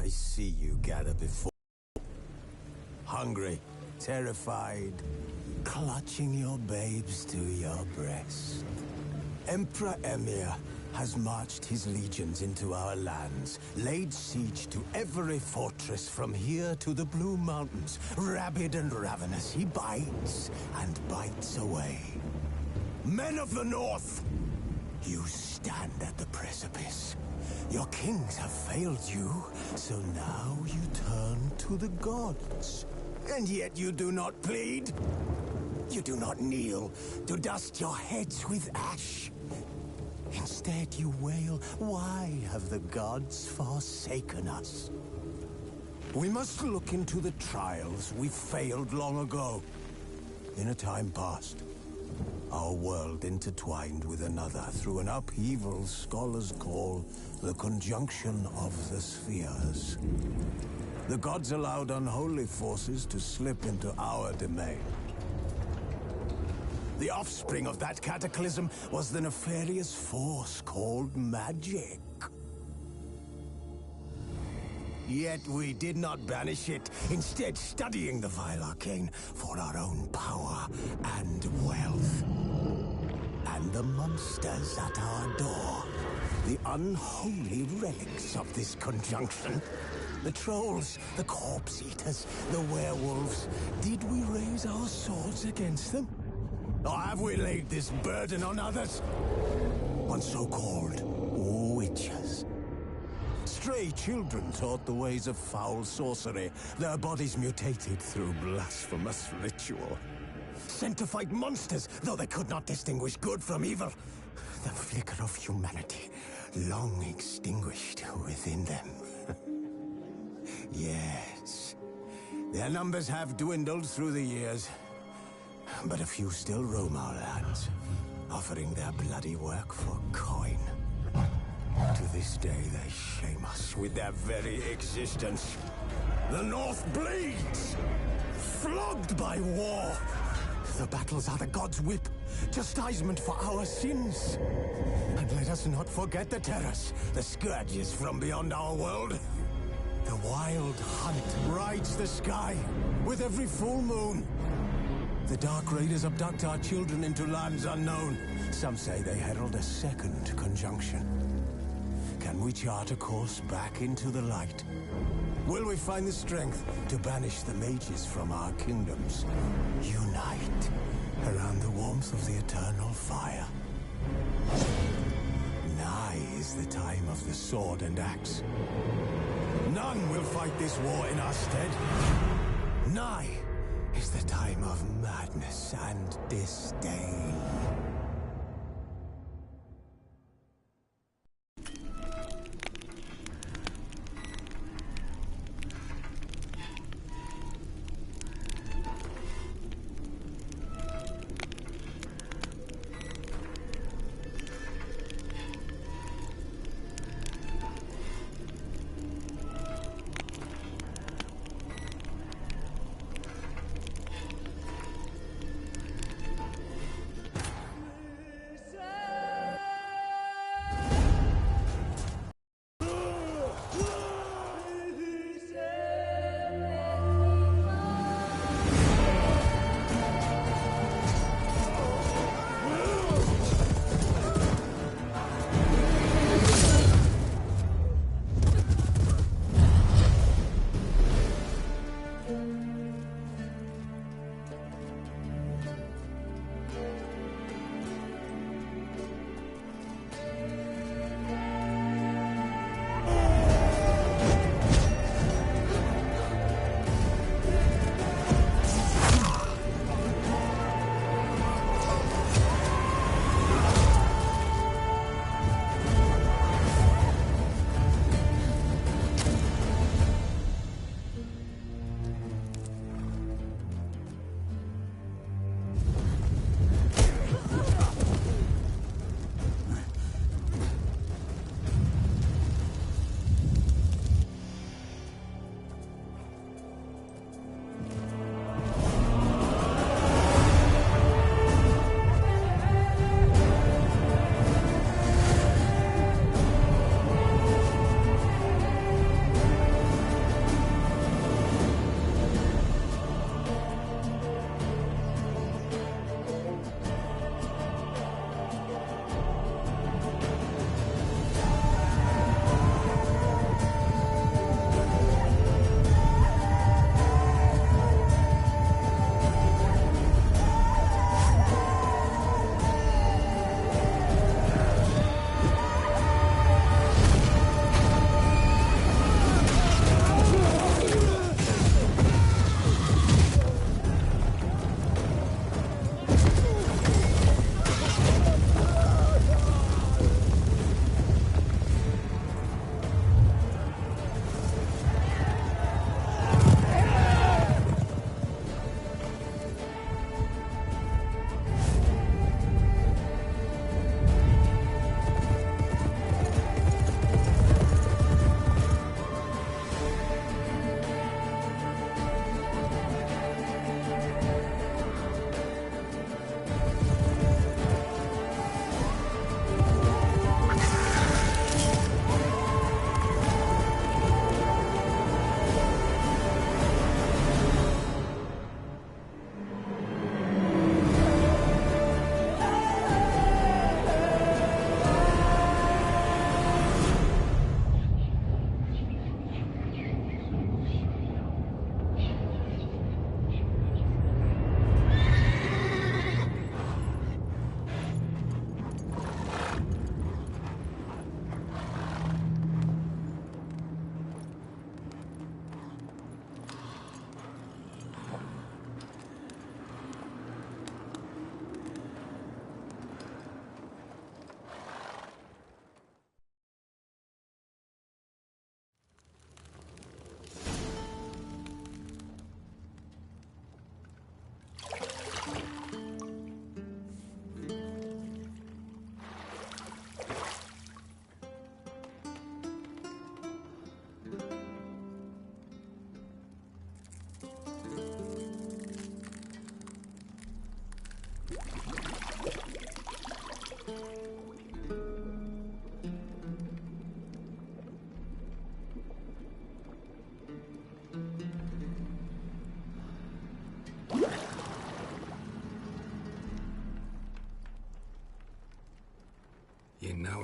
I see you gather before. Hungry, terrified, clutching your babes to your breast. Emperor Emir has marched his legions into our lands, laid siege to every fortress from here to the Blue Mountains. Rabid and ravenous, he bites and bites away. Men of the North, you stand at the precipice. Your kings have failed you, so now you turn to the gods. And yet you do not plead. You do not kneel to dust your heads with ash. Instead you wail, why have the gods forsaken us? We must look into the trials we failed long ago. In a time past, our world intertwined with another through an upheaval scholars call the conjunction of the spheres. The gods allowed unholy forces to slip into our domain. The offspring of that cataclysm was the nefarious force called magic. Yet we did not banish it, instead studying the vile arcane for our own power and wealth. And the monsters at our door, the unholy relics of this conjunction. The trolls, the corpse-eaters, the werewolves. Did we raise our swords against them? Or have we laid this burden on others? On so-called witches. Stray children taught the ways of foul sorcery, their bodies mutated through blasphemous ritual. Sent to fight monsters, though they could not distinguish good from evil. The flicker of humanity, long extinguished within them. Yes, their numbers have dwindled through the years. But a few still roam our lands, offering their bloody work for coin. To this day, they shame us with their very existence. The North bleeds, flogged by war. The battles are the gods' whip, chastisement for our sins. And let us not forget the terrors, the scourges from beyond our world. The wild hunt rides the sky with every full moon. The Dark Raiders abduct our children into lands unknown. Some say they herald a second conjunction. Can we chart a course back into the light? Will we find the strength to banish the mages from our kingdoms? Unite around the warmth of the eternal fire. Nigh is the time of the sword and axe. None will fight this war in our stead. Nigh is the time of madness and disdain.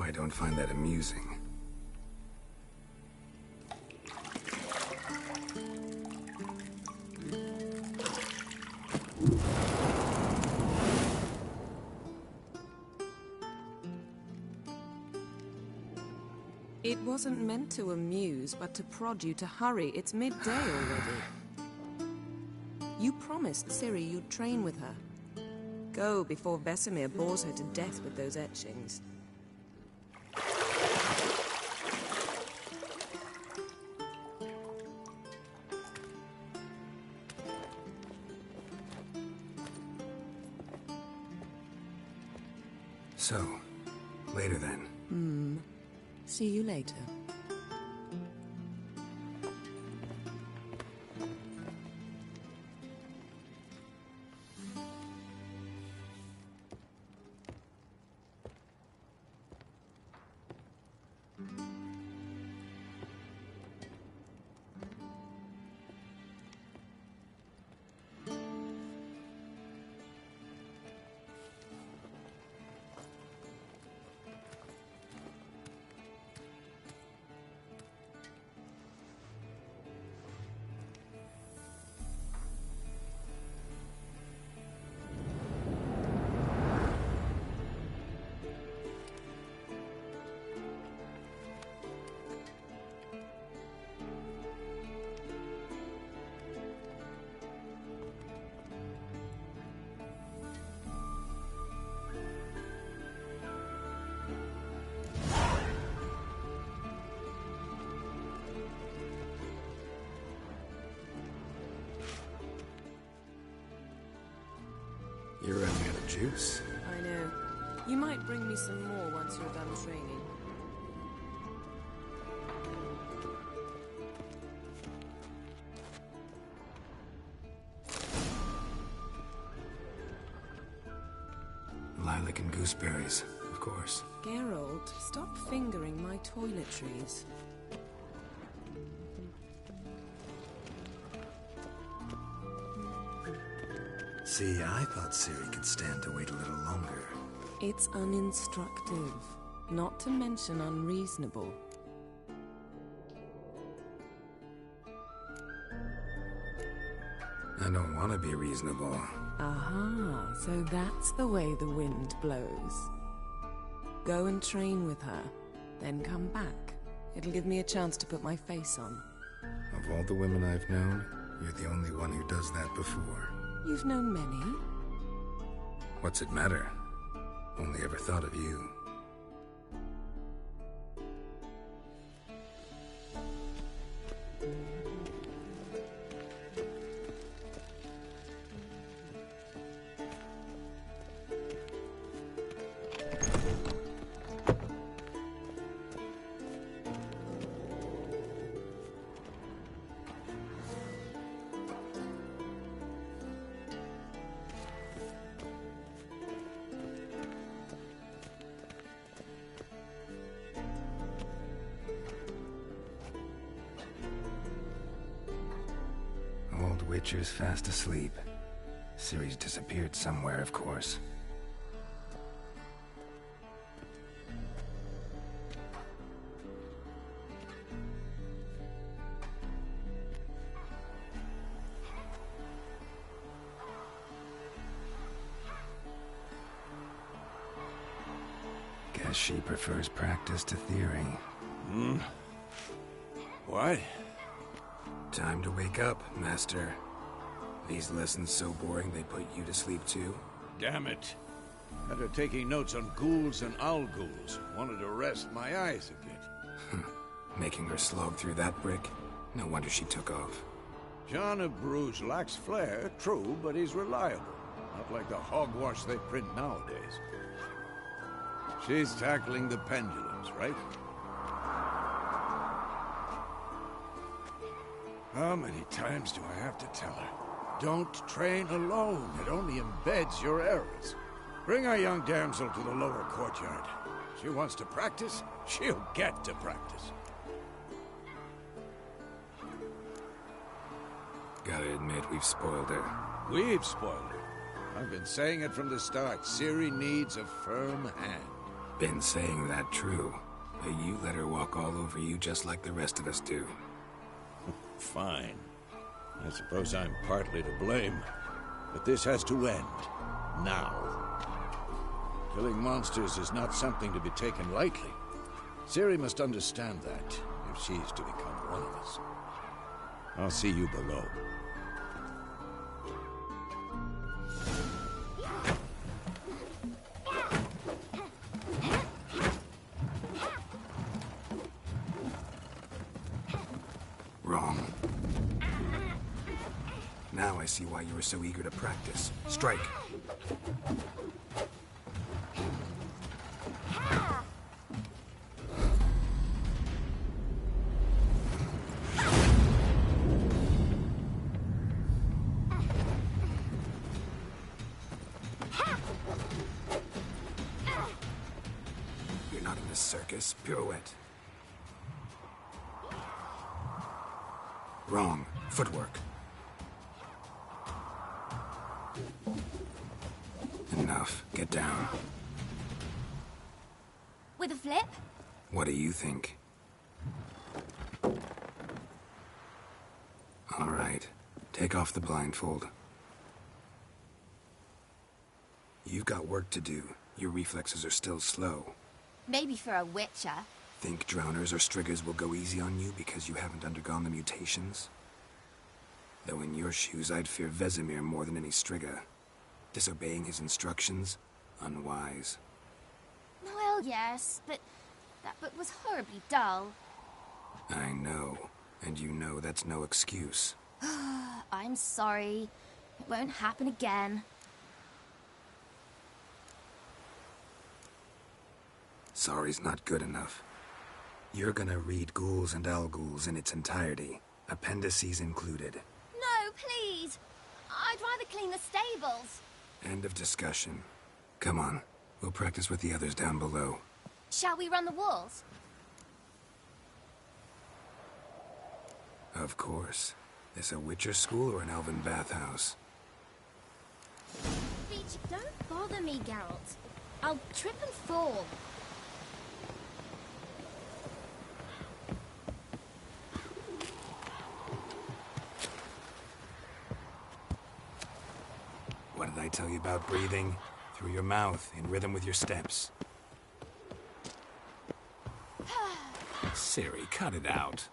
I don't find that amusing. It wasn't meant to amuse, but to prod you to hurry. It's midday already. You promised Ciri you'd train with her. Go before Vesemir bores her to death with those etchings. So, later then. See you later. You're running out of juice. I know. You might bring me some more once you're done training. Lilac and gooseberries, of course. Geralt, stop fingering my toiletries. See, I thought Ciri could stand to wait a little longer. It's uninstructive, not to mention unreasonable. I don't want to be reasonable. Aha, so that's the way the wind blows. Go and train with her, then come back. It'll give me a chance to put my face on. Of all the women I've known, you're the only one who does that before. You've known many. What's it matter? Only ever thought of you. Witcher's fast asleep. Ciri's disappeared somewhere, of course. Guess she prefers practice to theory. What? Time to wake up, Master. These lessons so boring they put you to sleep too? Damn it. Had her taking notes on ghouls and owl ghouls. Wanted to rest my eyes a bit. Making her slog through that brick? No wonder she took off. John of Bruges lacks flair, true, but he's reliable. Not like the hogwash they print nowadays. She's tackling the pendulums, right? How many times do I have to tell her? Don't train alone. It only embeds your errors. Bring our young damsel to the lower courtyard. She wants to practice, she'll get to practice. Gotta admit, we've spoiled her. We've spoiled her. I've been saying it from the start. Ciri needs a firm hand. Been saying that true, but you let her walk all over you just like the rest of us do. Fine. I suppose I'm partly to blame, but this has to end. Now. Killing monsters is not something to be taken lightly. Ciri must understand that, if she's to become one of us. I'll see you below. Wrong. Now I see why you were so eager to practice. Strike. You're not in this circus. Pirouette. Wrong. Footwork. Enough. Get down. With a flip? What do you think? All right. Take off the blindfold. You've got work to do. Your reflexes are still slow. Maybe for a witcher. Think drowners or striggers will go easy on you because you haven't undergone the mutations? Though in your shoes, I'd fear Vesemir more than any strigger. Disobeying his instructions? Unwise. Well, yes, but that book was horribly dull. I know. And you know that's no excuse. I'm sorry. It won't happen again. Sorry's not good enough. You're gonna read Ghouls and Al-Ghouls in its entirety, appendices included. No, please! I'd rather clean the stables. End of discussion. Come on, we'll practice with the others down below. Shall we run the walls? Of course. This a Witcher school or an elven bathhouse? Don't bother me, Geralt. I'll trip and fall. What did I tell you about breathing? Through your mouth, in rhythm with your steps. Ciri, cut it out.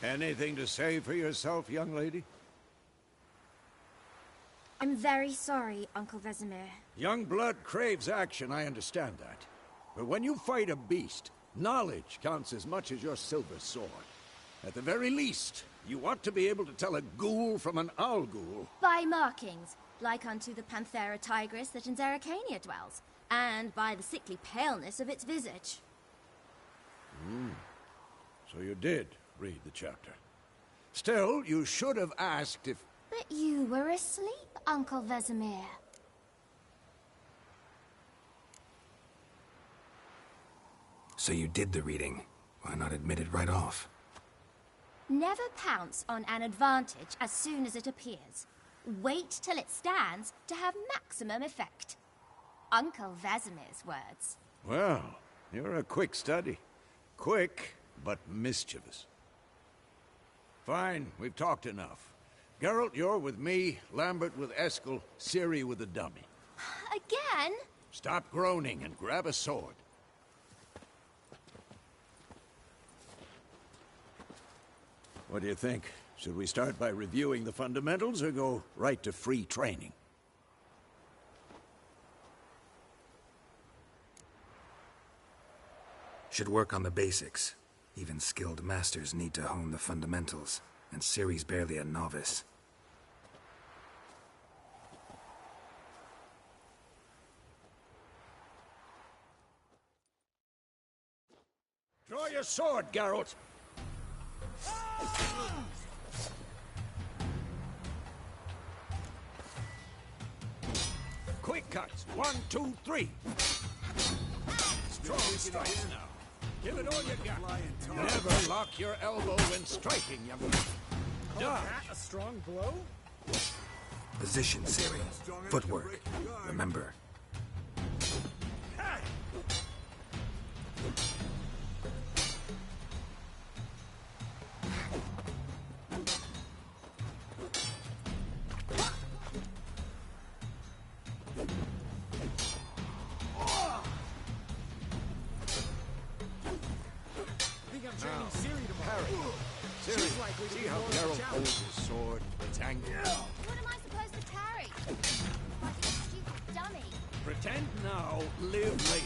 Anything to say for yourself, young lady? I'm very sorry, Uncle Vesemir. Young blood craves action, I understand that. But when you fight a beast, knowledge counts as much as your silver sword. At the very least, you ought to be able to tell a ghoul from an Al-Ghul. By markings, like unto the Panthera tigris that in Zerrikania dwells, and by the sickly paleness of its visage. So you did read the chapter. Still, you should have asked if... But you were asleep, Uncle Vesemir. So you did the reading. Why not admit it right off? Never pounce on an advantage as soon as it appears. Wait till it stands to have maximum effect. Uncle Vesemir's words. Well, you're a quick study. Quick, but mischievous. Fine, we've talked enough. Geralt, you're with me, Lambert with Eskel, Ciri with the dummy. Again? Stop groaning and grab a sword. What do you think? Should we start by reviewing the fundamentals or go right to free training? Should work on the basics. Even skilled masters need to hone the fundamentals, and Ciri's barely a novice. Draw your sword, Geralt! Quick cuts! 1, 2, 3! Strong strikes now. Give it all you got. Never lock your elbow when striking, young man. Dodge. A strong blow? Position, Ciri. Footwork. Remember. See how Geralt holds his sword? It's angry. What am I supposed to parry? Like a stupid dummy. Pretend now, live later.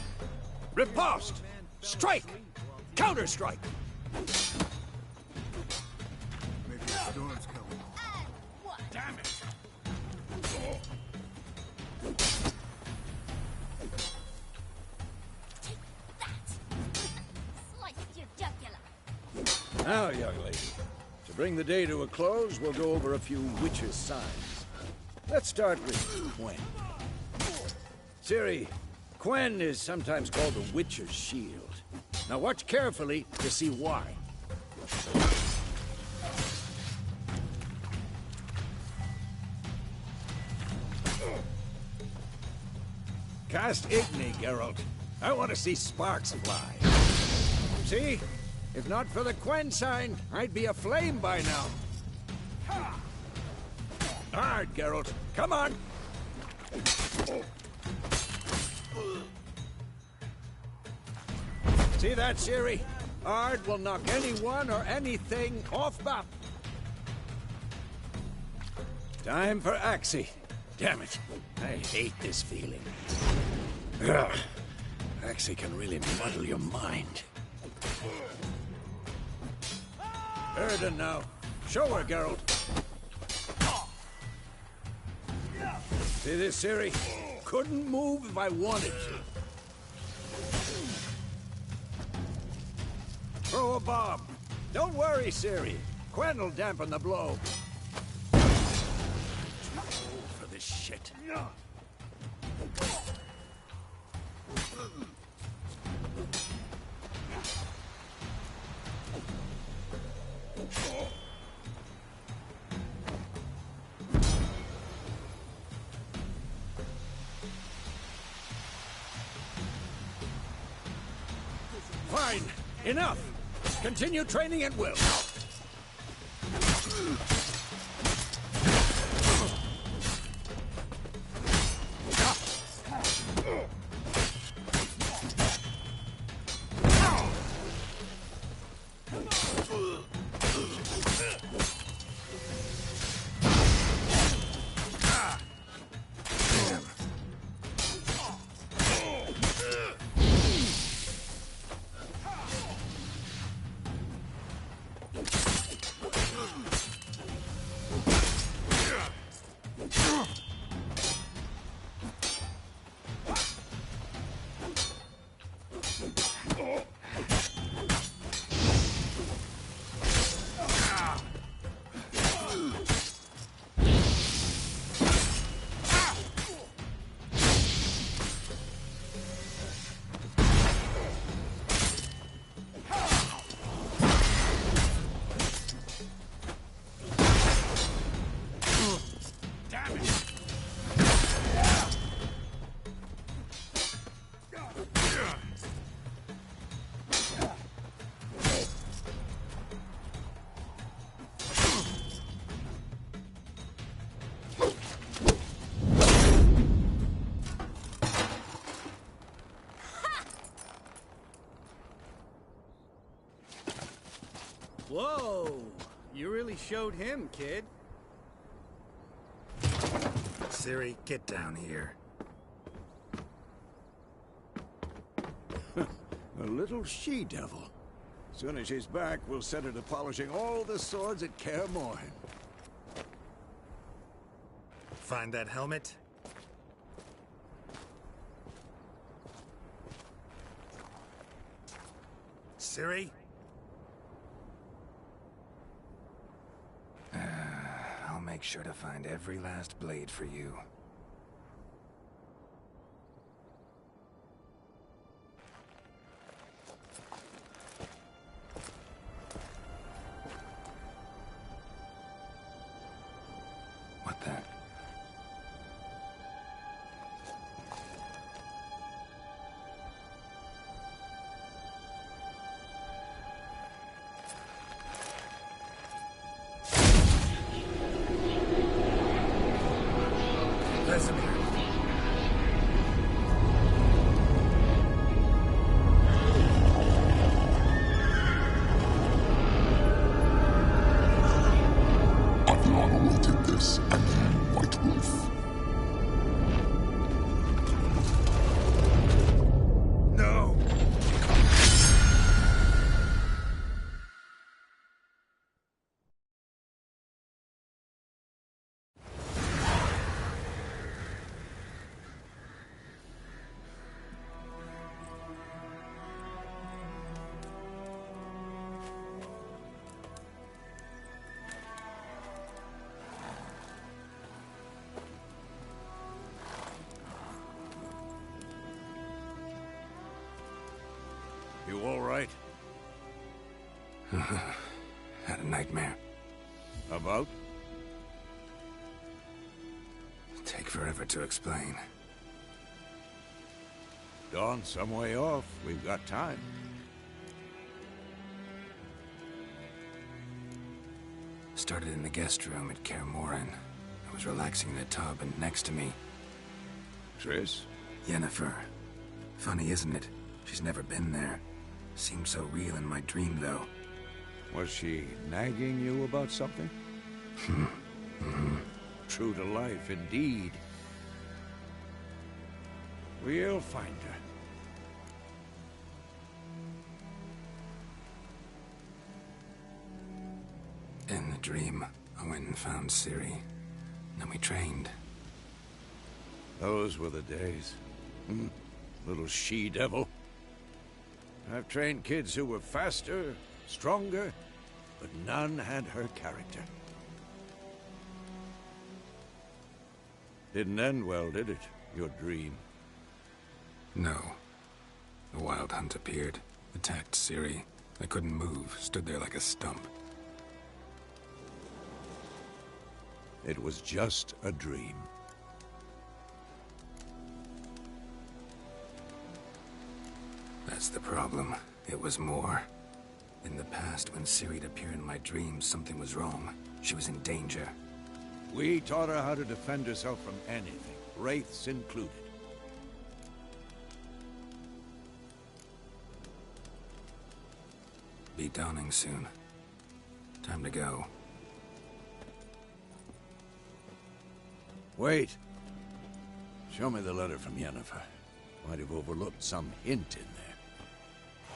Riposte! Strike! Counter-strike! Maybe the storm's coming. And what? Damn it! Take that! Slice your jugular. Now, young lady, to bring the day to a close, we'll go over a few witches' signs. Let's start with Quen. Ciri, Quen is sometimes called the Witcher's Shield. Now watch carefully to see why. Cast Igni, Geralt. I want to see sparks fly. See? If not for the Quen sign, I'd be aflame by now. Hard, Geralt. Come on! See that, Ciri? Ard will knock anyone or anything off map. Time for Axii. Damn it. I hate this feeling. Ugh. Axii can really muddle your mind. Erden now. Show her, Geralt. See this, Ciri? Couldn't move if I wanted to. Throw a bomb. Don't worry, Ciri. Quen will dampen the blow. Too old for this shit. Fine. Enough. Continue training at will. Whoa! You really showed him, kid. Ciri, get down here. A little she-devil. Soon as she's back, we'll set her to polishing all the swords at Kaer Morhen. Find that helmet? Ciri? I'll make sure to find every last blade for you. What the? Vesemir. I've long awaited this, and you, White Wolf. No! You all right? Had a nightmare. About? Take forever to explain. Dawn's some way off. We've got time. Started in the guest room at Kaer Morhen. I was relaxing in a tub, and next to me, Triss? Yennefer. Funny, isn't it? She's never been there. Seemed so real in my dream, though. Was she nagging you about something? True to life, indeed. We'll find her. In the dream, I went and found Ciri. Then we trained. Those were the days. Little she-devil. I've trained kids who were faster, stronger, but none had her character. Didn't end well, did it? Your dream? No. The Wild Hunt appeared, attacked Ciri. I couldn't move, stood there like a stump. It was just a dream. That's the problem. It was more. In the past, when Ciri'd appear in my dreams, something was wrong. She was in danger. We taught her how to defend herself from anything, wraiths included. Be dawning soon. Time to go. Wait. Show me the letter from Yennefer. Might have overlooked some hint in there.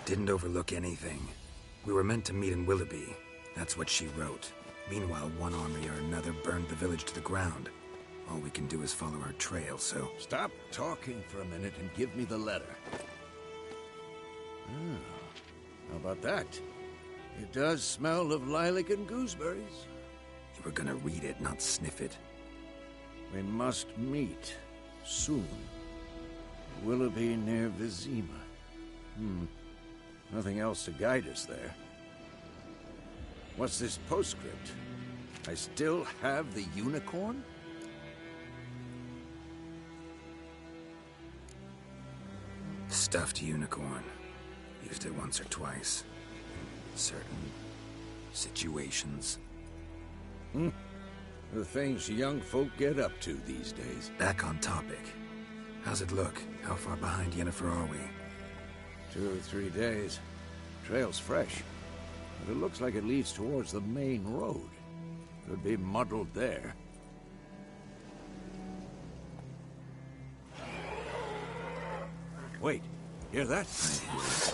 Didn't overlook anything. We were meant to meet in Willoughby. That's what she wrote. Meanwhile, one army or another burned the village to the ground. All we can do is follow her trail, so... Stop talking for a minute and give me the letter. Oh, how about that? It does smell of lilac and gooseberries. You were gonna read it, not sniff it. We must meet. Soon. Willoughby near Vizima. Nothing else to guide us there. What's this postscript? I still have the unicorn? Stuffed unicorn. Used it once or twice. In certain situations. The things young folk get up to these days. Back on topic. How's it look? How far behind Yennefer are we? 2 or 3 days. Trail's fresh. But it looks like it leads towards the main road. Could be muddled there. Wait, hear that? I hear it.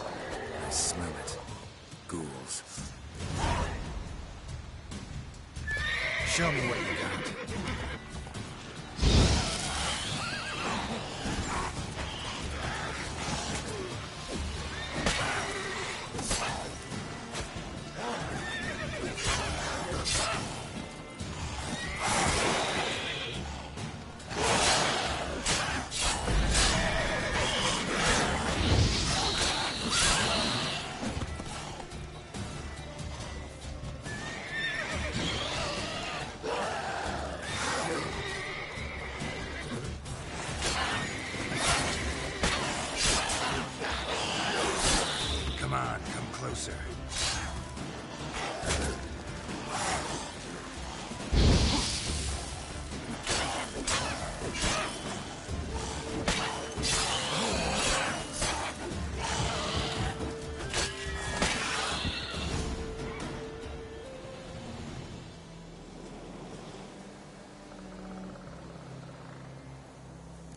Smell it. Ghouls. Show me what you got. Come on, come closer.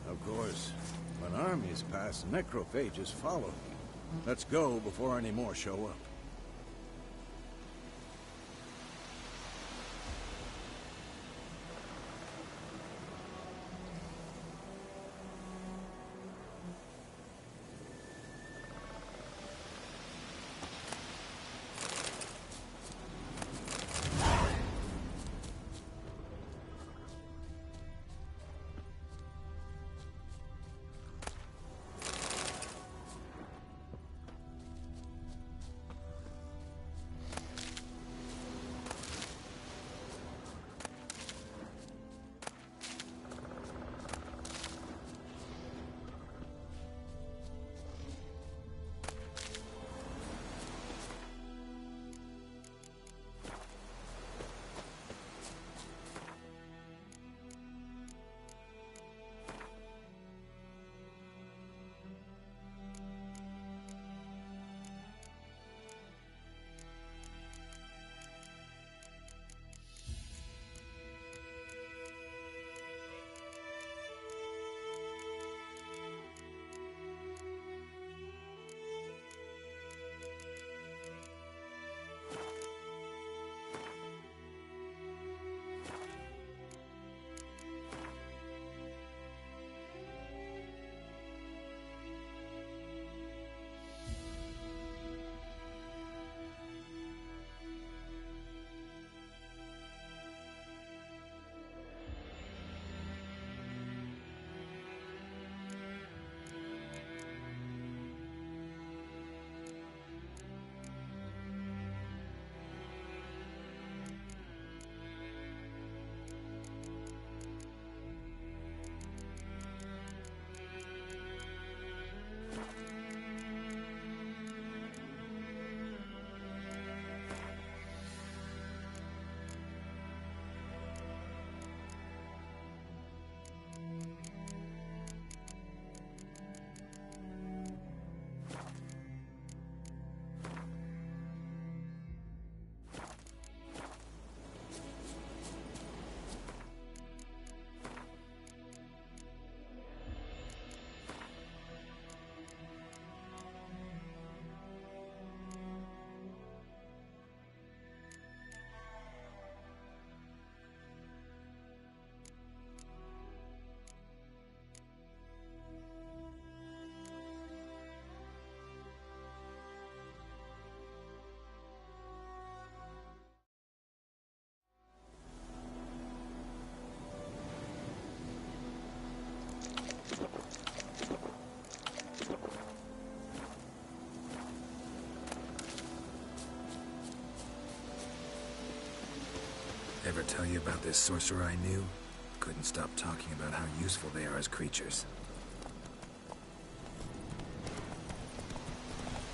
Of course, when armies pass, necrophages follow. Let's go before any more show up. Ever tell you about this sorcerer I knew? Couldn't stop talking about how useful they are as creatures.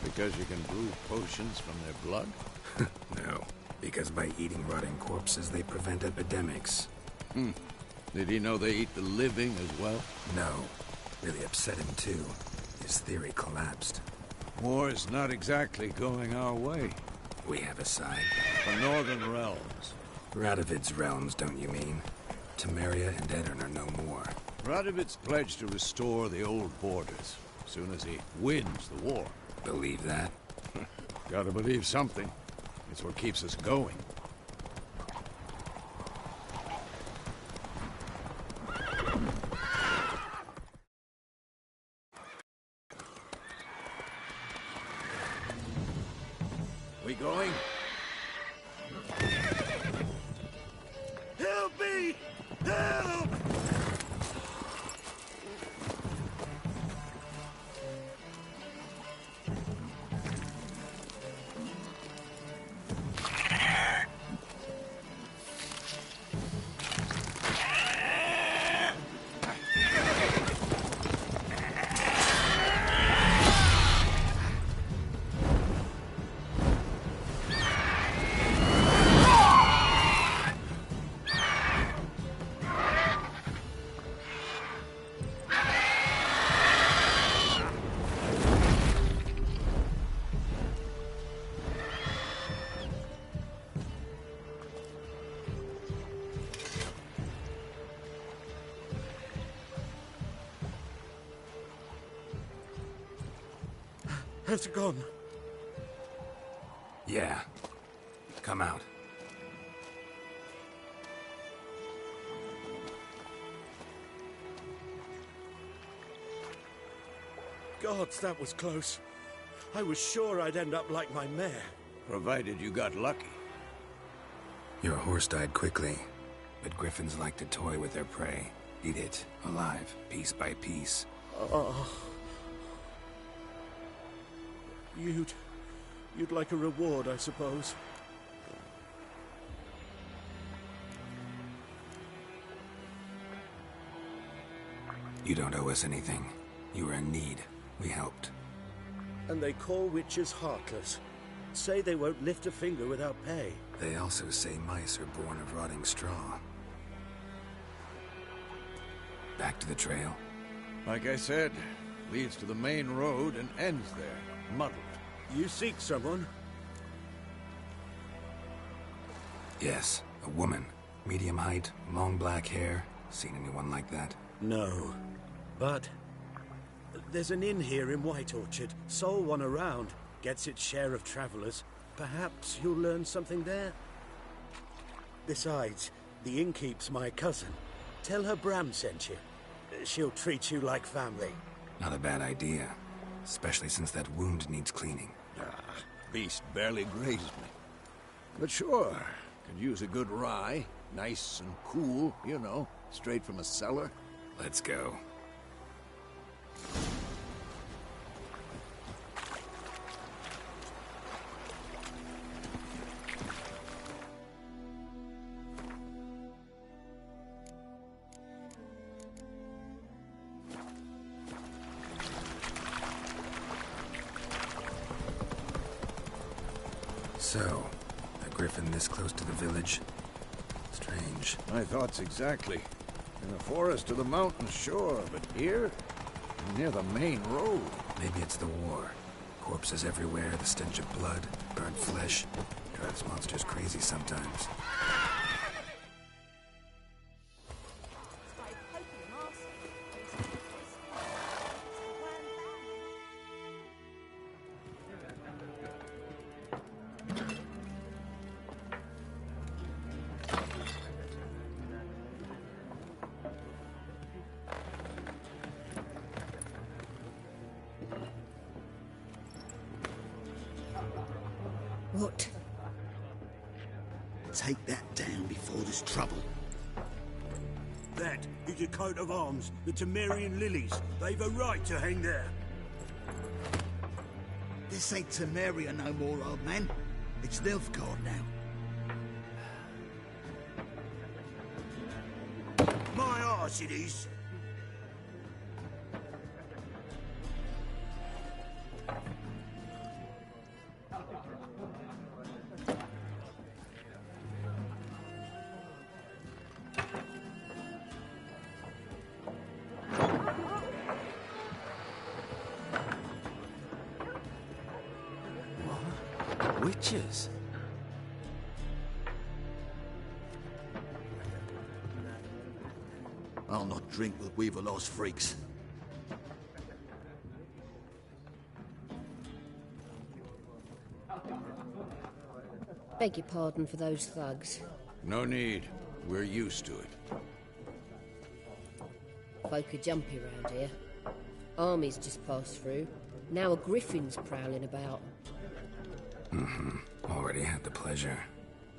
Because you can brew potions from their blood? No, because by eating rotting corpses, they prevent epidemics. Did he know they eat the living as well? No. Really upset him, too. His theory collapsed. War's not exactly going our way. We have a side. The Northern Realms. Radovid's realms, don't you mean? Temeria and Edirn are no more. Radovid's pledged to restore the old borders, as soon as he wins the war. Believe that? Gotta believe something. It's what keeps us going. We going? Help me! Help! Has it gone? Yeah. Come out. Gods, that was close. I was sure I'd end up like my mare. Provided you got lucky. Your horse died quickly, but griffins like to toy with their prey. Eat it, alive, piece by piece. You'd like a reward, I suppose. You don't owe us anything. You were in need. We helped. And they call witches heartless. Say they won't lift a finger without pay. They also say mice are born of rotting straw. Back to the trail? Like I said, leads to the main road and ends there, muddled. You seek someone? Yes, a woman. Medium height, long black hair. Seen anyone like that? No. But there's an inn here in White Orchard. Sole one around. Gets its share of travelers. Perhaps you'll learn something there? Besides, the innkeep's my cousin. Tell her Bram sent you. She'll treat you like family. Not a bad idea. Especially since that wound needs cleaning. Beast barely grazed me. But sure, could use a good rye. Nice and cool, you know, straight from a cellar. Let's go. So, a griffin this close to the village? Strange. My thoughts exactly. In the forest or the mountains, sure, but here? Near the main road. Maybe it's the war. Corpses everywhere, the stench of blood, burnt flesh. Drives monsters crazy sometimes. What? Take that down before there's trouble. That is a coat of arms, the Temerian lilies. They've a right to hang there. This ain't Temeria no more, old man. It's Nilfgaard now. My arse it is. Witches? I'll not drink with Weaverlaw's freaks. Beg your pardon for those thugs. No need. We're used to it. Folk are jumpy round here. Armies just passed through. Now a griffin's prowling about. Already had the pleasure.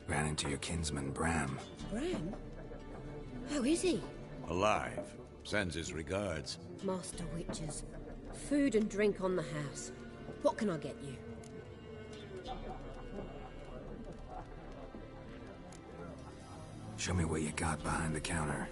Ran into your kinsman, Bram. Bram? How is he? Alive. Sends his regards. Master Witches. Food and drink on the house. What can I get you? Show me what you got behind the counter.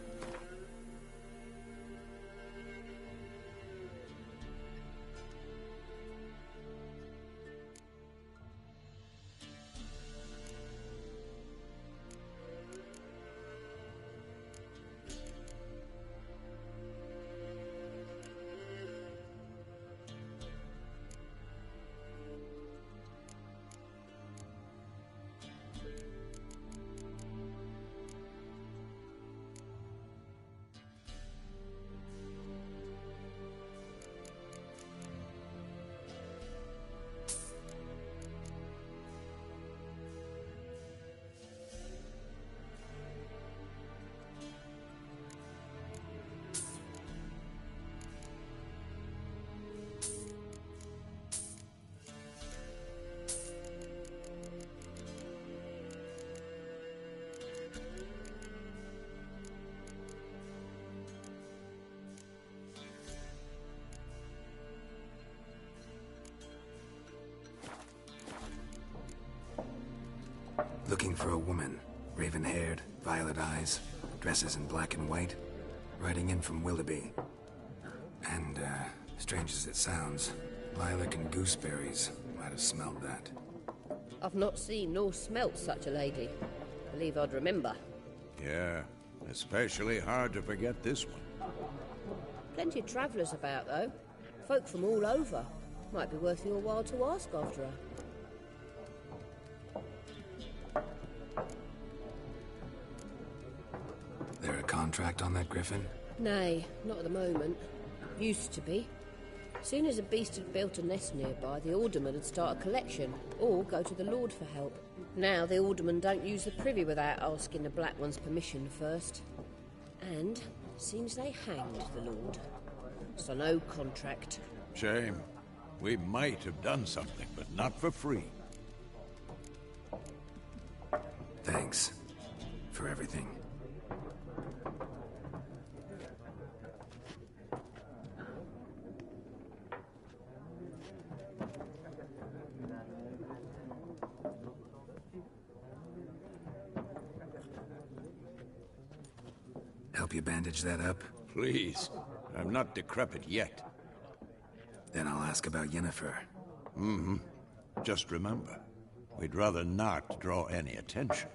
Looking for a woman. Raven-haired, violet eyes, dresses in black and white. Riding in from Willoughby. And, strange as it sounds, lilac and gooseberries. Might have smelled that. I've not seen nor smelt such a lady. Believe I'd remember. Yeah, especially hard to forget this one. Plenty of travellers about, though. Folk from all over. Might be worth your while to ask after her. There a contract on that griffin? Nay, not at the moment. Used to be. Soon as a beast had built a nest nearby, the alderman would start a collection, or go to the Lord for help. Now the aldermen don't use the privy without asking the Black One's permission first. And seems they hanged the Lord. So no contract. Shame. We might have done something, but not for free. Thanks. For everything. Help you bandage that up? Please. I'm not decrepit yet. Then I'll ask about Yennefer. Just remember, we'd rather not draw any attention.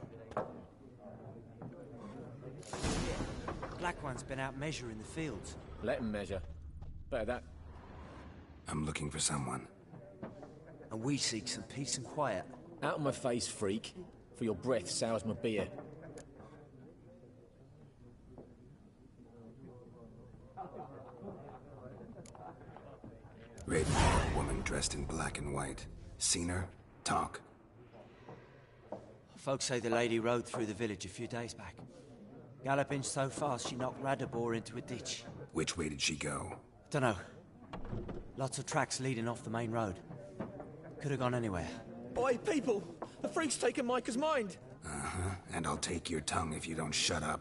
Black One's been out measuring the fields. Let him measure. Better that. I'm looking for someone. And we seek some peace and quiet. Out of my face, freak. For your breath sours my beer. Raven-haired woman dressed in black and white. Seen her? Talk. Folks say the lady rode through the village a few days back. Galloping so fast she knocked Radabor into a ditch. Which way did she go? Dunno. Lots of tracks leading off the main road. Could have gone anywhere. Oi, people! The freak's taken Micah's mind! And I'll take your tongue if you don't shut up.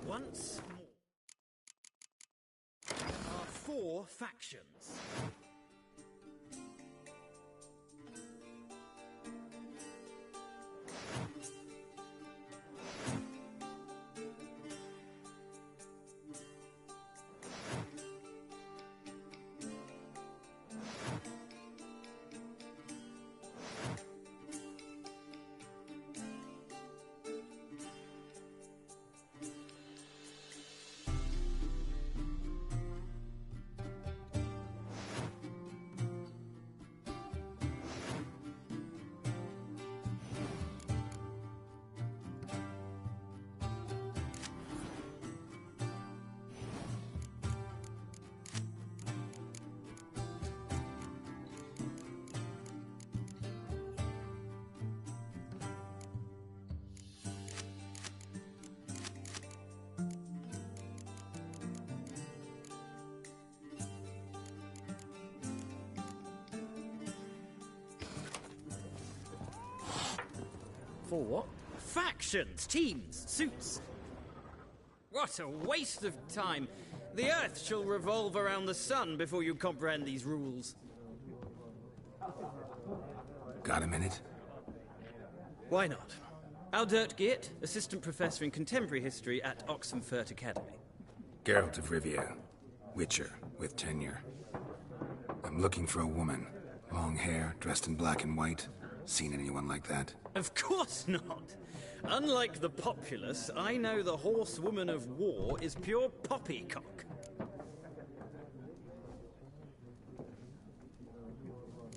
Once more. There are 4 factions. For what? Factions, teams, suits. What a waste of time. The Earth shall revolve around the sun before you comprehend these rules. Got a minute? Why not? Aldert Geert, Assistant Professor in Contemporary History at Oxenfurt Academy. Geralt of Rivia, Witcher, with tenure. I'm looking for a woman. Long hair, dressed in black and white. Seen anyone like that? Of course not. Unlike the populace, I know the horsewoman of war is pure poppycock.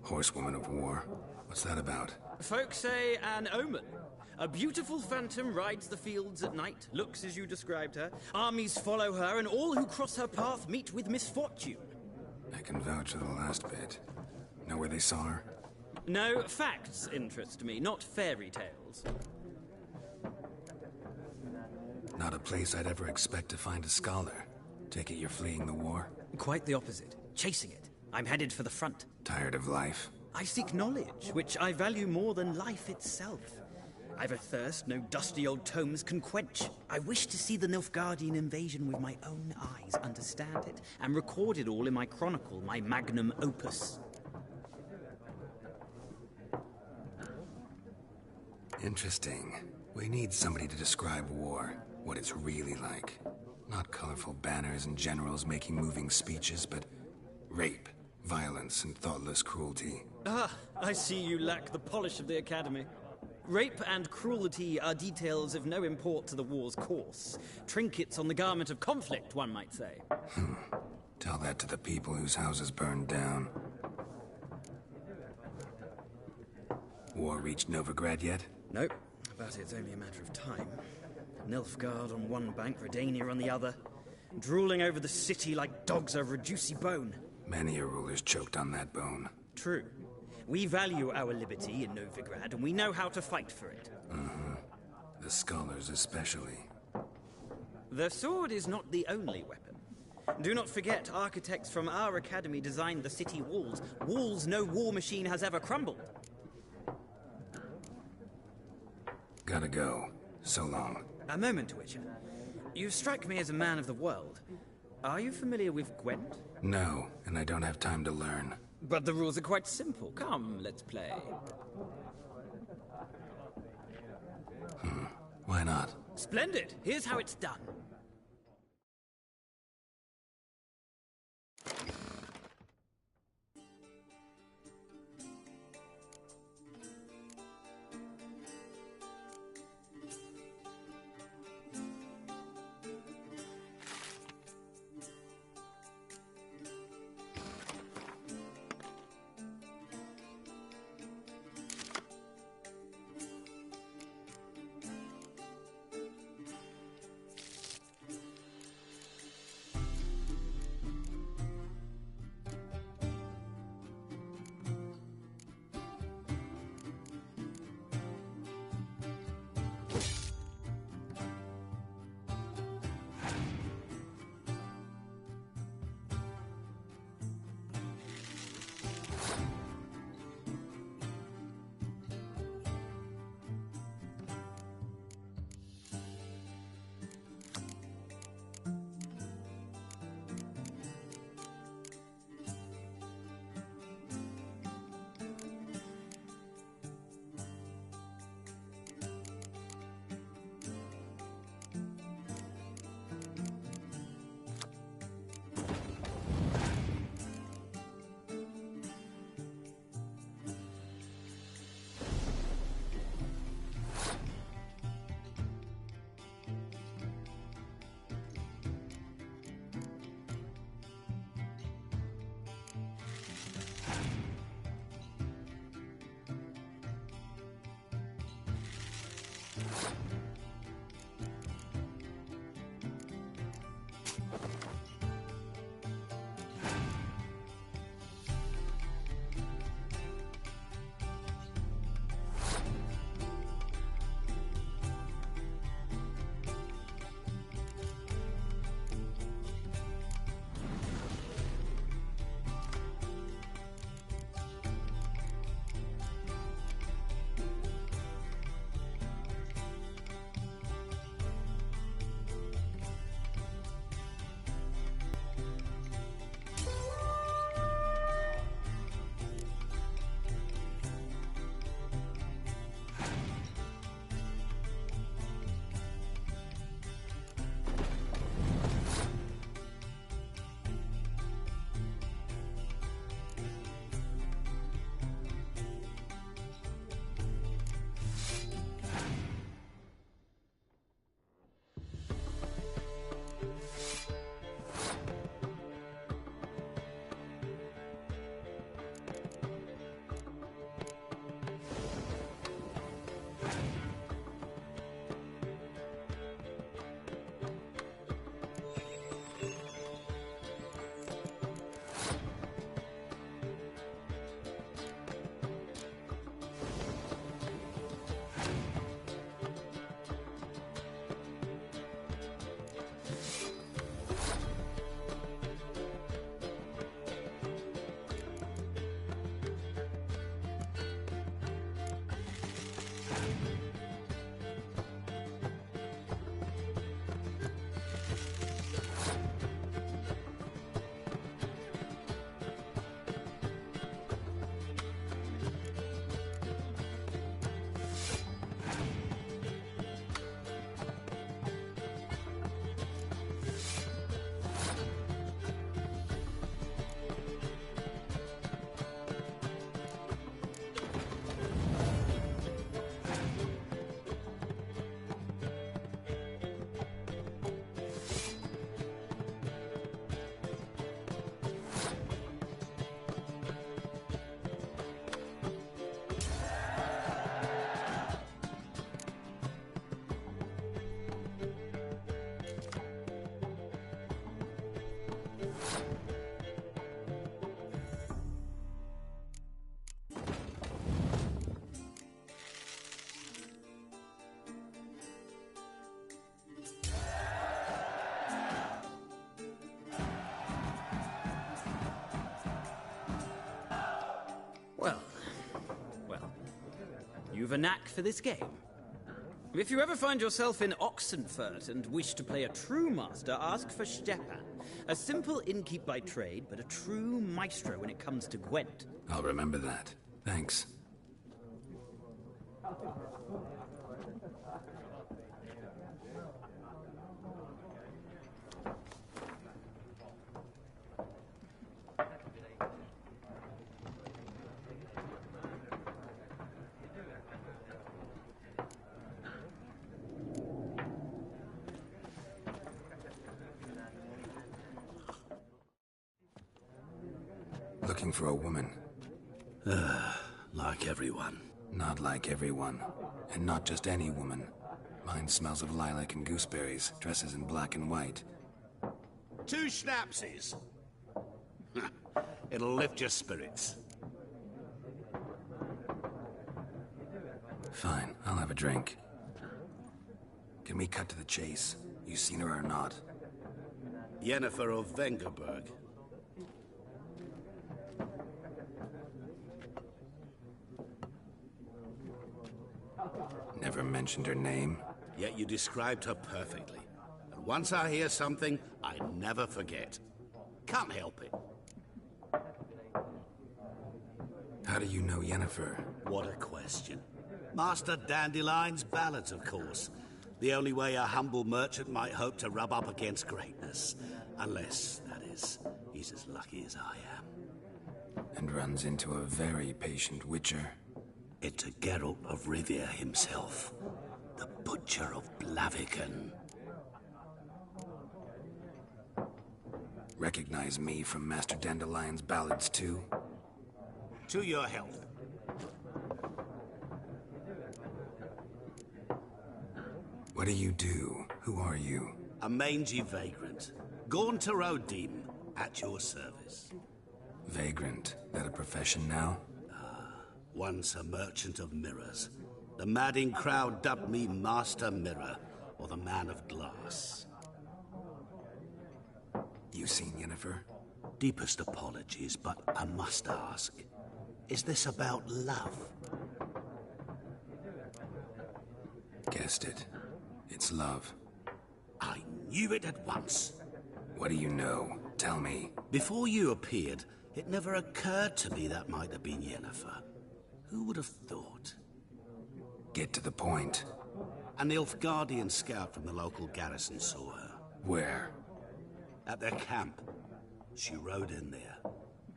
Horsewoman of war? What's that about? Folk say an omen. A beautiful phantom rides the fields at night, looks as you described her. Armies follow her, and all who cross her path meet with misfortune. I can vouch for the last bit. Know where they saw her? No, facts interest me, not fairy tales. Not a place I'd ever expect to find a scholar. Take it you're fleeing the war? Quite the opposite. Chasing it. I'm headed for the front. Tired of life? I seek knowledge, which I value more than life itself. I've a thirst no dusty old tomes can quench. I wish to see the Nilfgaardian invasion with my own eyes, understand it, and record it all in my chronicle, my magnum opus. Interesting. We need somebody to describe war, what it's really like. Not colorful banners and generals making moving speeches, but rape, violence, and thoughtless cruelty. Ah, I see you lack the polish of the Academy. Rape and cruelty are details of no import to the war's course. Trinkets on the garment of conflict, one might say. Tell that to the people whose houses burned down. War reached Novigrad yet? Nope, but it's only a matter of time. Nilfgaard on one bank, Redania on the other. Drooling over the city like dogs over a juicy bone. Many a ruler's choked on that bone. True. We value our liberty in Novigrad, and we know how to fight for it. The scholars especially. The sword is not the only weapon. Do not forget, architects from our academy designed the city walls. Walls no war machine has ever crumbled. Gotta go. So long. A moment, Witcher. You strike me as a man of the world. Are you familiar with Gwent? No, and I don't have time to learn. But the rules are quite simple. Come, let's play. Why not? Splendid. Here's how it's done. you've a knack for this game. If you ever find yourself in Oxenfurt and wish to play a true master, ask for Stepan. A simple innkeep by trade, but a true maestro when it comes to Gwent. I'll remember that. Thanks. Looking for a woman. Like everyone. Not like everyone. And not just any woman. Mine smells of lilac and gooseberries, dresses in black and white. 2 schnapsies. It'll lift your spirits. Fine, I'll have a drink. Can we cut to the chase? You seen her or not? Yennefer of Vengerberg. Never mentioned her name. Yet you described her perfectly. And once I hear something, I never forget. Can't help it. How do you know Yennefer? What a question. Master Dandelion's ballads, of course. The only way a humble merchant might hope to rub up against greatness. Unless, that is, he's as lucky as I am. And runs into a very patient witcher. It's a Geralt of Rivia himself. The Butcher of Blaviken. Recognize me from Master Dandelion's ballads, too? To your health. What do you do? Who are you? A mangy vagrant. Gone to Rodim, at your service. Vagrant? That a profession now? Once a merchant of mirrors. The madding crowd dubbed me Master Mirror, or the Man of Glass. You seen Yennefer? Deepest apologies, but I must ask. Is this about love? Guessed it. It's love. I knew it at once. What do you know? Tell me. Before you appeared, it never occurred to me that might have been Yennefer. Who would have thought? Get to the point. An Nilfgaardian scout from the local garrison saw her. Where? At their camp. She rode in there.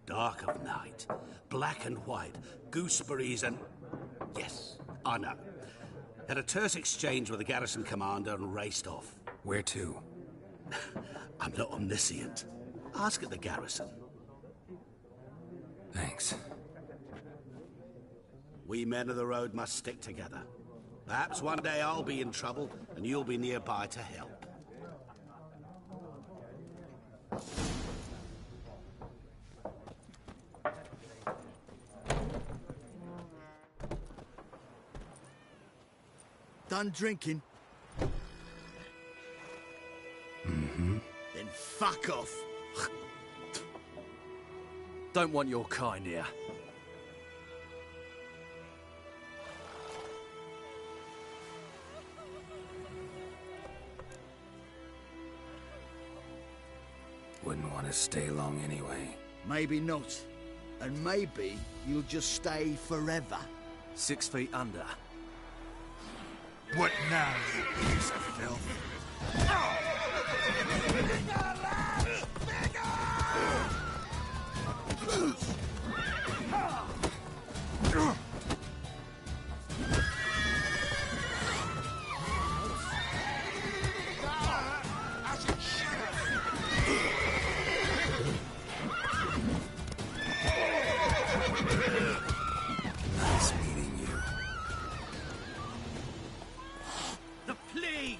Dark of night. Black and white. Gooseberries and... Yes, I know. Had a terse exchange with the garrison commander and raced off. Where to? I'm not omniscient. Ask at the garrison. Thanks. We men of the road must stick together. Perhaps one day I'll be in trouble, and you'll be nearby to help. Done drinking? Mm-hmm. Then fuck off. Don't want your kind here. Wouldn't want to stay long anyway. Maybe not. And maybe you'll just stay forever. 6 feet under. What now, you piece of filth? Nice meeting you. The plague!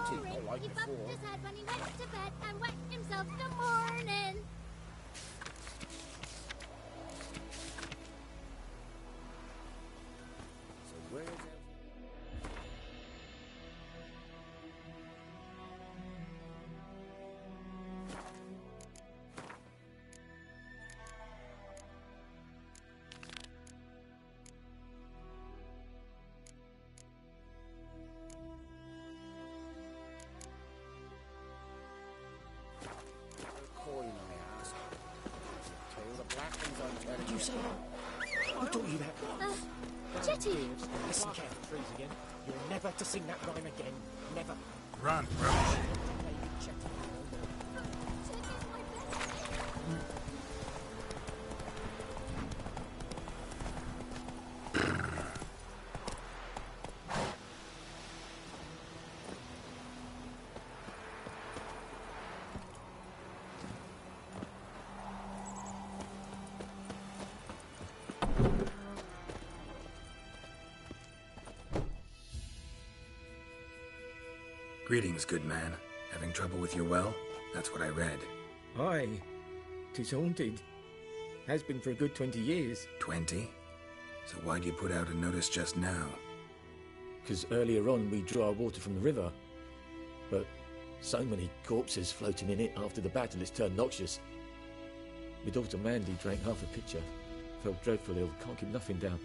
teeth, not like He before. bumped his head when he went to bed and wet himself in the morning. So where's it? Coin, I ask. Kill the black ones, I'm telling you. Did you say that? Who taught you that? Jetty! Listen carefully, trees again. You're never to sing that rhyme again. Never. Run, run. Greetings, good man. Having trouble with your well? That's what I read. Aye. 'Tis haunted. Has been for a good 20 years. 20? So why'd you put out a notice just now? Because earlier on we drew our water from the river. But so many corpses floating in it after the battle, it's turned noxious. My daughter Mandy drank half a pitcher. Felt dreadful ill, can't keep nothing down.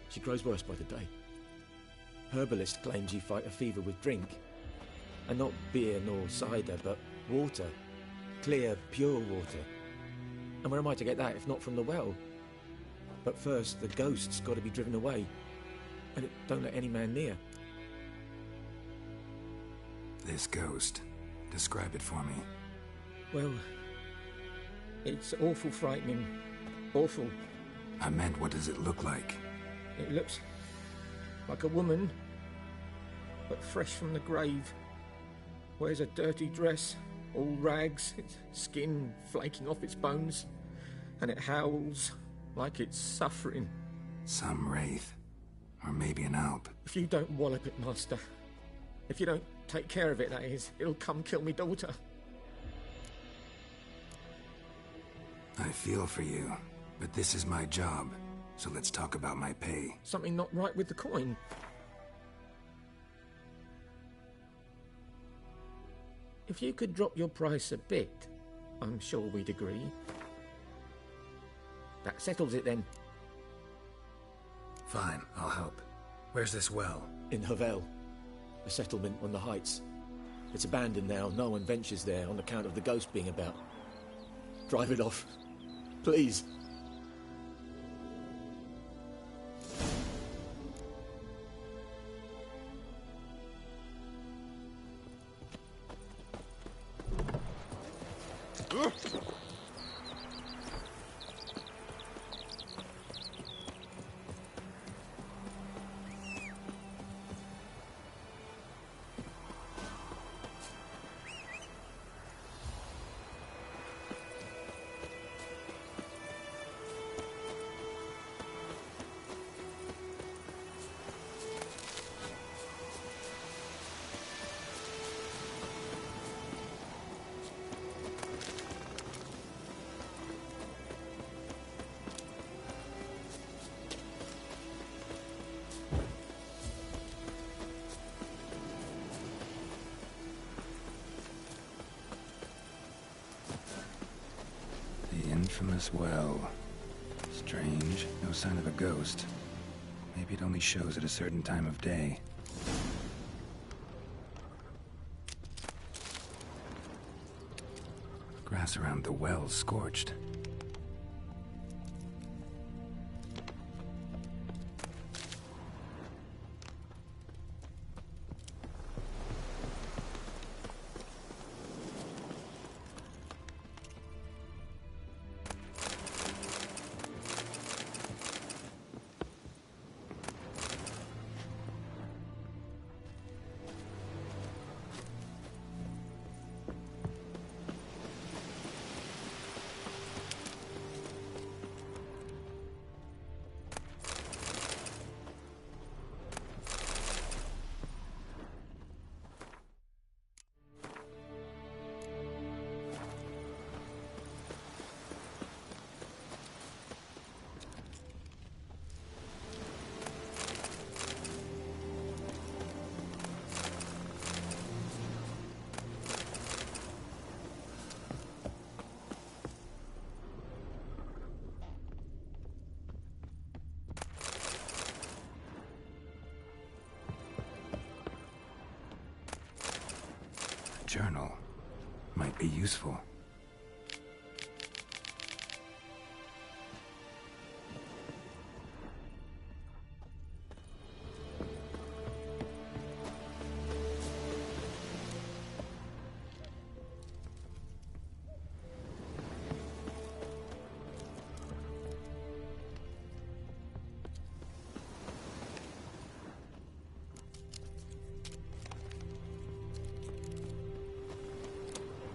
She grows worse by the day. Herbalist claims you fight a fever with drink. And not beer nor cider, but water. Clear, pure water. And where am I to get that if not from the well? But first, the ghost's got to be driven away. And it don't let any man near. This ghost. Describe it for me. Well, it's awful frightening. Awful. I meant, what does it look like? It looks like a woman, but fresh from the grave. Wears a dirty dress, all rags, its skin flaking off its bones, and it howls like it's suffering. Some wraith. Or maybe an alp. If you don't wallop it, Master, if you don't take care of it, that is, it'll come kill me daughter. I feel for you, but this is my job, so let's talk about my pay. Something not right with the coin. If you could drop your price a bit, I'm sure we'd agree. That settles it then. Fine, I'll help. Where's this well? In Havel, a settlement on the heights. It's abandoned now, no one ventures there on account of the ghost being about. Drive it off, please. Infamous well. Strange. No sign of a ghost. Maybe it only shows at a certain time of day. Grass around the well's scorched. journal. Might be useful.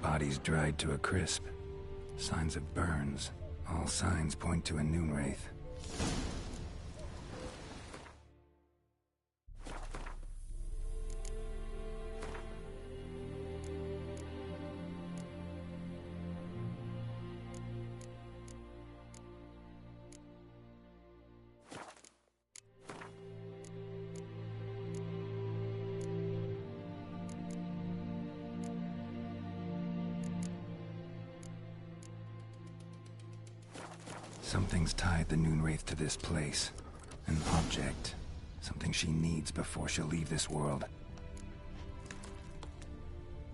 Bodies dried to a crisp. Signs of burns. All signs point to a noon wraith. Something's tied the noon wraith to this place. An object. Something she needs before she'll leave this world.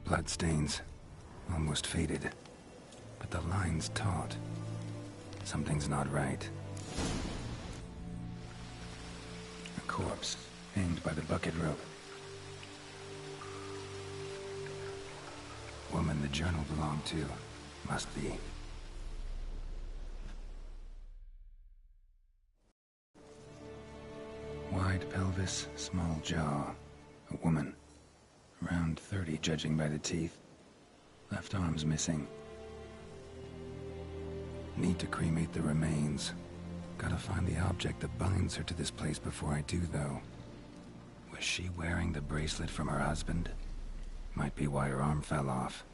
Bloodstains. Almost faded. But the line's taut. Something's not right. A corpse, hanged by the bucket rope. Woman the journal belonged to. Must be. Wide pelvis, small jaw. A woman. Around 30, judging by the teeth. Left arm's missing. Need to cremate the remains. Gotta find the object that binds her to this place before I do, though. Was she wearing the bracelet from her husband? Might be why her arm fell off.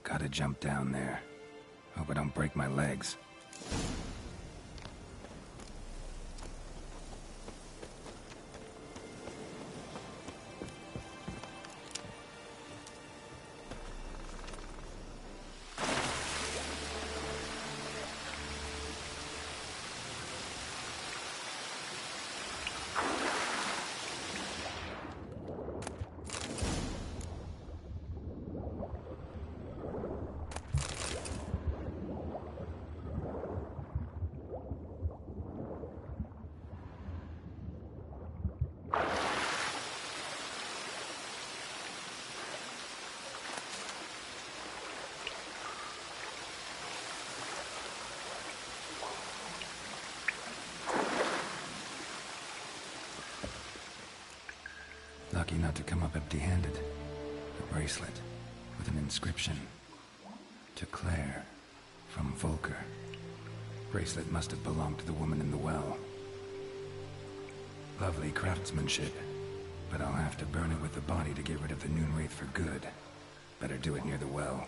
Gotta jump down there. Hope I don't break my legs. Lucky not to come up empty-handed. A bracelet with an inscription. To Claire, from Volker. Bracelet must have belonged to the woman in the well. Lovely craftsmanship, but I'll have to burn it with the body to get rid of the noon wraith for good. Better do it near the well.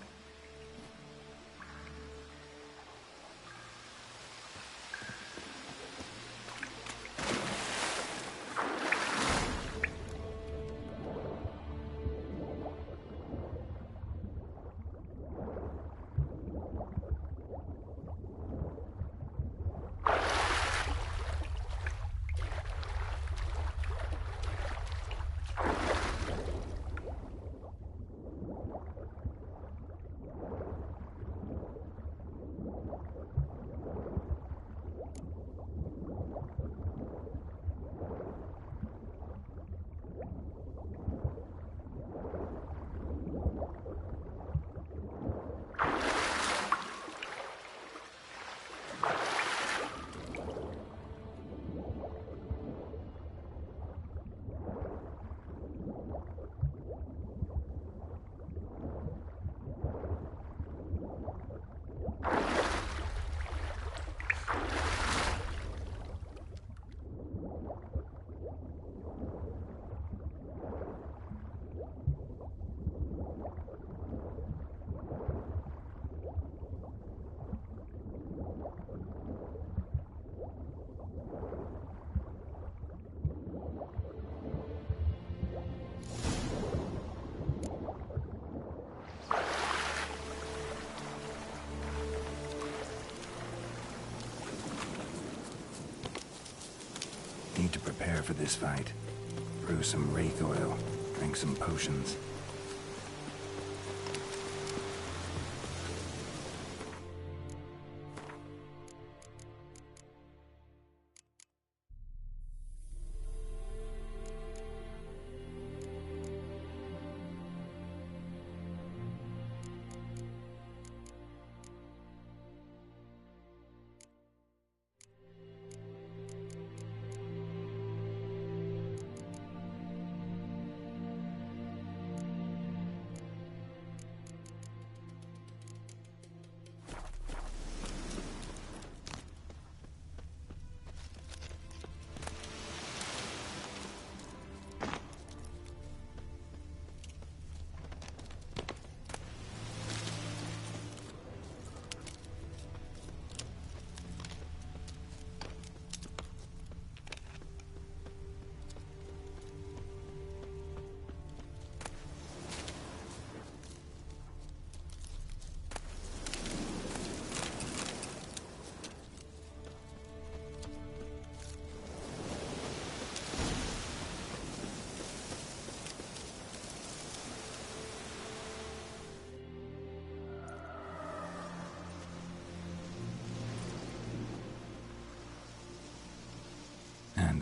Need to prepare for this fight. Brew some wraith oil, drink some potions.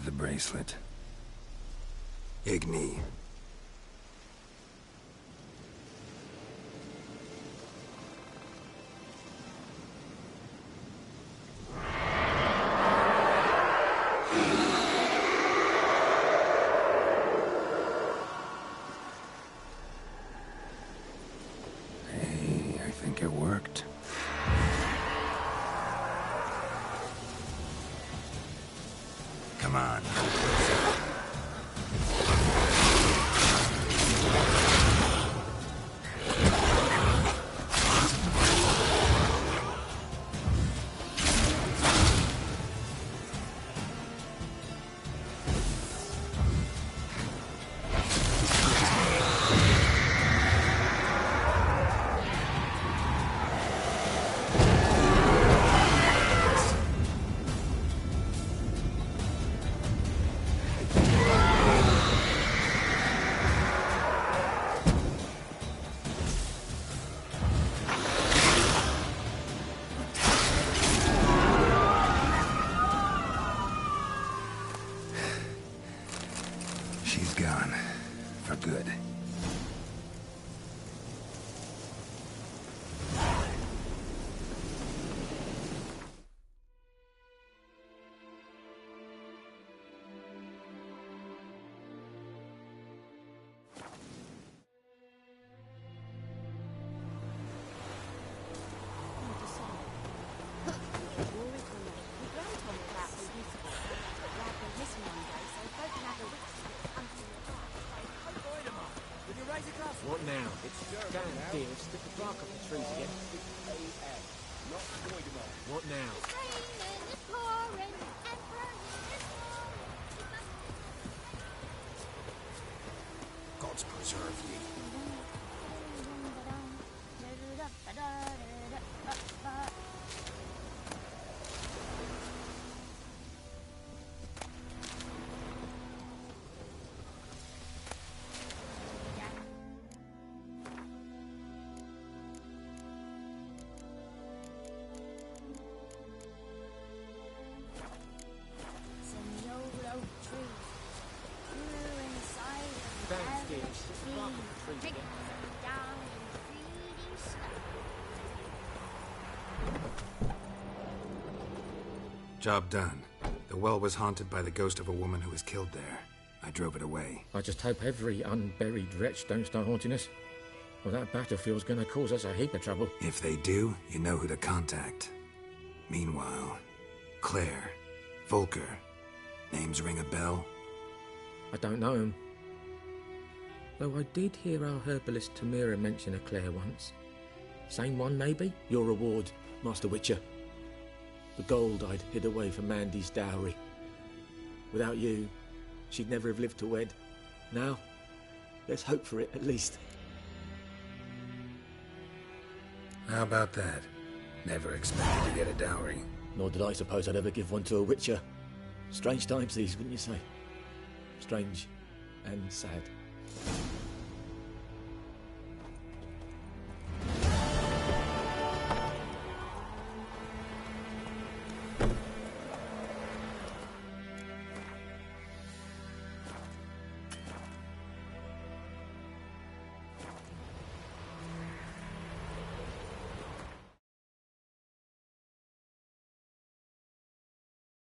the bracelet. Igni. Hey, I think it worked. Come on. She's gone. For good. What now? It's damn dear. Stick the bark up the trees again. What now? Gods preserve ye. Thanks, dear. Stick the bark up the trees again. Job done. The well was haunted by the ghost of a woman who was killed there. I drove it away. I just hope every unburied wretch don't start haunting us. Well, that battlefield's gonna cause us a heap of trouble. If they do, you know who to contact. Meanwhile, Claire, Volker, names ring a bell? I don't know him. Though I did hear our herbalist Tamira mention a Claire once. Same one, maybe? Your reward, Master Witcher. The gold I'd hid away for Mandy's dowry. Without you, she'd never have lived to wed. Now, let's hope for it, at least. How about that? Never expected to get a dowry. Nor did I suppose I'd ever give one to a Witcher. Strange times these, wouldn't you say? Strange and sad.